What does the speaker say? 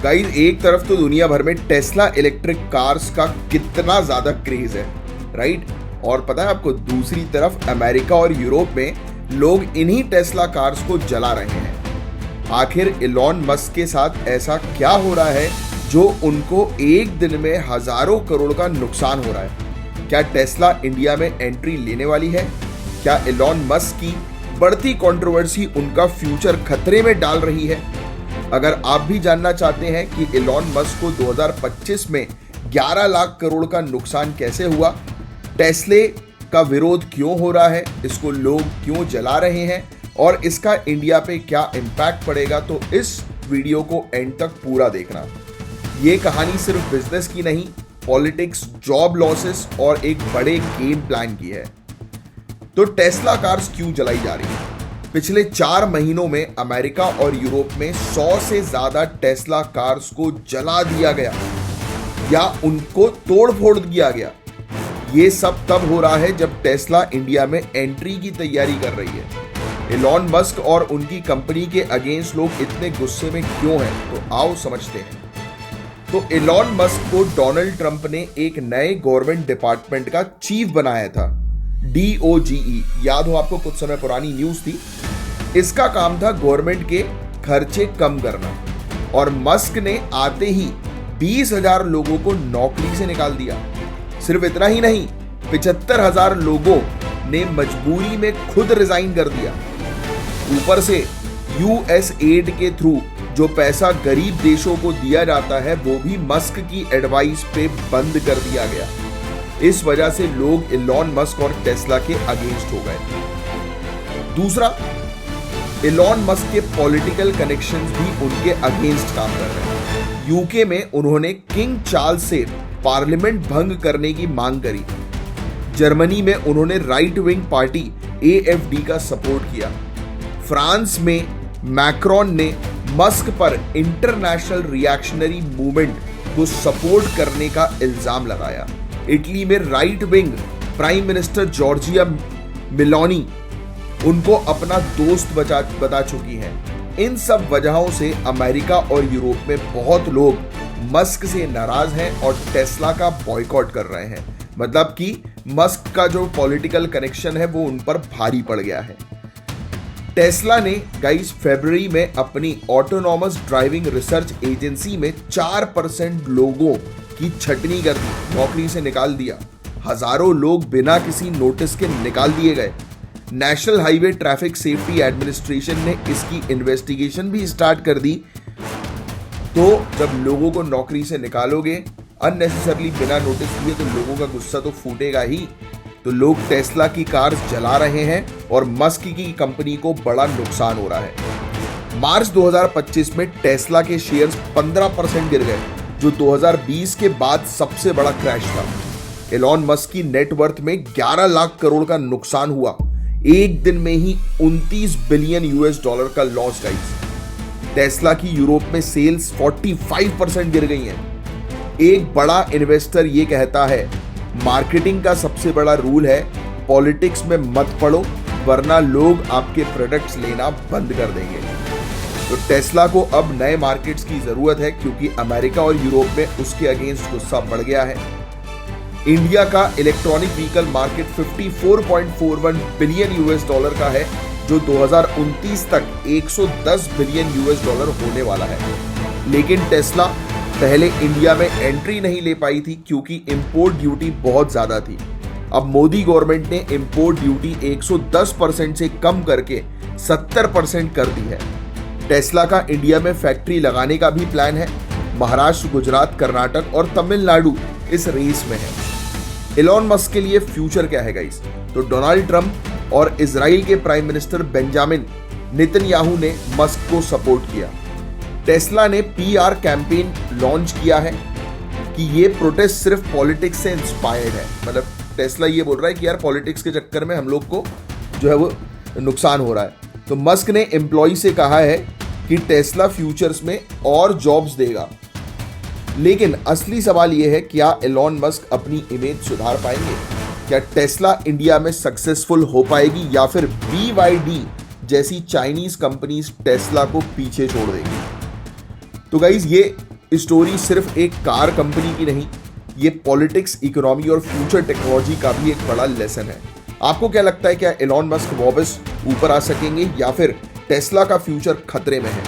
Guys, एक तरफ तो दुनिया भर में टेस्ला इलेक्ट्रिक कार्स का कितना ज्यादा क्रेज है, राइट? और पता है आपको, दूसरी तरफ अमेरिका और यूरोप में लोग इन्हीं टेस्ला कार्स को जला रहे हैं। आखिर इलॉन मस्क के साथ ऐसा क्या हो रहा है जो उनको एक दिन में हजारों करोड़ का नुकसान हो रहा है? क्या टेस्ला इंडिया में एंट्री लेने वाली है? क्या इलॉन मस्क की बढ़ती कंट्रोवर्सी उनका फ्यूचर खतरे में डाल रही है? अगर आप भी जानना चाहते हैं कि इलॉन मस्क को 2025 में 11 लाख करोड़ का नुकसान कैसे हुआ, टेस्ले का विरोध क्यों हो रहा है, इसको लोग क्यों जला रहे हैं और इसका इंडिया पे क्या इम्पैक्ट पड़ेगा, तो इस वीडियो को एंड तक पूरा देखना। ये कहानी सिर्फ बिजनेस की नहीं, पॉलिटिक्स, जॉब लॉसेस और एक बड़े गेम प्लान की है। तो टेस्ला कार्स क्यों जलाई जा रही है? पिछले 4 महीनों में अमेरिका और यूरोप में 100 से ज्यादा टेस्ला कार्स को जला दिया गया या उनको तोड़ फोड़ किया गया। ये सब तब हो रहा है जब टेस्ला इंडिया में एंट्री की तैयारी कर रही है। इलॉन मस्क और उनकी कंपनी के अगेंस्ट लोग इतने गुस्से में क्यों हैं, तो आओ समझते हैं। तो इलॉन मस्क को डोनाल्ड ट्रंप ने एक नए गवर्नमेंट डिपार्टमेंट का चीफ बनाया था, DOGE। याद हो आपको, कुछ समय पुरानी न्यूज थी। इसका काम था गवर्नमेंट के खर्चे कम करना, और मस्क ने आते ही 20,000 लोगों को नौकरी से निकाल दिया। सिर्फ इतना ही नहीं, 75,000 लोगों ने मजबूरी में खुद रिजाइन कर दिया। ऊपर से USAID के थ्रू जो पैसा गरीब देशों को दिया जाता है वो भी मस्क की एडवाइस पे बंद कर दिया गया। इस वजह से लोग इलॉन मस्क और टेस्ला के अगेंस्ट हो गए। दूसरा, इलॉन मस्क के पॉलिटिकल कनेक्शंस भी उनके अगेंस्ट काम कर रहे हैं। यूके में उन्होंने किंग चार्ल्स से पार्लियामेंट भंग करने की मांग करी। जर्मनी में उन्होंने राइट विंग पार्टी AFD का सपोर्ट किया। फ्रांस में मैक्रोन ने मस्क पर इंटरनेशनल रिएक्शनरी मूवमेंट को सपोर्ट करने का इल्जाम लगाया। इटली में right wing prime minister Giorgia Meloni उनको अपना दोस्त बता चुकी हैं। इन सब वजहों से अमेरिका और यूरोप में बहुत लोग मस्क से नाराज हैं और टेस्ला का बॉयकॉट कर रहे हैं। मतलब कि मस्क का जो पॉलिटिकल कनेक्शन है वो उन पर भारी पड़ गया है। टेस्ला ने गाइस फरवरी में अपनी ऑटोनॉमस ड्राइविंग रिसर्च एजेंसी में 4% लोगों की छटनी कर दी, नौकरी से निकाल दिया। हजारों लोग बिना किसी नोटिस के निकाल दिए गए। National highway traffic safety administration ने इसकी इन्वेस्टिगेशन भी स्टार्ट कर दी। तो जब लोगों को नौकरी से निकालोगे अननेसेसरली बिना नोटिस दिए तो लोगों का गुस्सा तो फूटेगा ही। तो लोग टेस्ला की कार्स जला रहे हैं और मस्क की कंपनी को बड़ा नुकसान हो रहा है। मार्च 2025 में टेस्ला के शेयर्स 15% गिर गए, जो 2020 के बाद सबसे बड़ा क्रैश था। इलॉन मस्क की नेटवर्थ में 11 लाख करोड़ का नुकसान हुआ। एक दिन में ही 29 बिलियन US का लॉस गाइस। टेस्ला की यूरोप में सेल्स 45% गिर गई हैं। एक बड़ा इन्वेस्टर ये कहता है, मार्केटिंग का सबसे बड़ा रूल है पॉलिटिक्स में मत पड़ो, वरना लोग आपके प्रोडक्ट्स लेना बंद कर देंगे। तो टेस्ला को अब नए मार्केट्स की जरूरत है, क्योंकि अमेरिका और यूरोप में उसके अगेंस्ट गुस्सा बढ़ गया है। इंडिया का electronic vehicle market 54.41 billion US का है, जो 2029 तक 110 बिलियन US होने वाला है। लेकिन टेस्ला पहले इंडिया में एंट्री नहीं ले पाई थी क्योंकि इंपोर्ट ड्यूटी बहुत ज्यादा थी। अब मोदी गवर्नमेंट ने इंपोर्ट ड्यूटी 110% से कम करके 70% कर दी है। टेस्ला का इंडिया में फैक्ट्री लगाने का भी प्लान है। महाराष्ट्र, गुजरात, कर्नाटक और तमिलनाडु इस रेस में है। इलॉन मस्क के लिए फ्यूचर क्या है गाइस? तो डोनाल्ड ट्रंप और इजराइल के प्राइम मिनिस्टर बेंजामिन नेतन्याहू ने मस्क को सपोर्ट किया। टेस्ला ने PR कैंपेन लॉन्च किया है कि ये प्रोटेस्ट सिर्फ पॉलिटिक्स से इंस्पायर्ड है। मतलब टेस्ला ये बोल रहा है कि यार पॉलिटिक्स के चक्कर में हम लोग को जो है वो नुकसान हो रहा है। तो मस्क ने एम्प्लॉय से कहा है कि टेस्ला फ्यूचर्स में और जॉब्स देगा। लेकिन असली सवाल यह है, क्या इलॉन मस्क अपनी इमेज सुधार पाएंगे? क्या टेस्ला इंडिया में सक्सेसफुल हो पाएगी या फिर BYD जैसी चाइनीज कंपनीज टेस्ला को पीछे छोड़ देंगी? तो गाइज ये स्टोरी सिर्फ एक कार कंपनी की नहीं, ये पॉलिटिक्स, इकोनॉमी और फ्यूचर टेक्नोलॉजी का भी एक बड़ा लेसन है। आपको क्या लगता है, क्या एलॉन मस्क वापस ऊपर आ सकेंगे या फिर टेस्ला का फ्यूचर खतरे में है?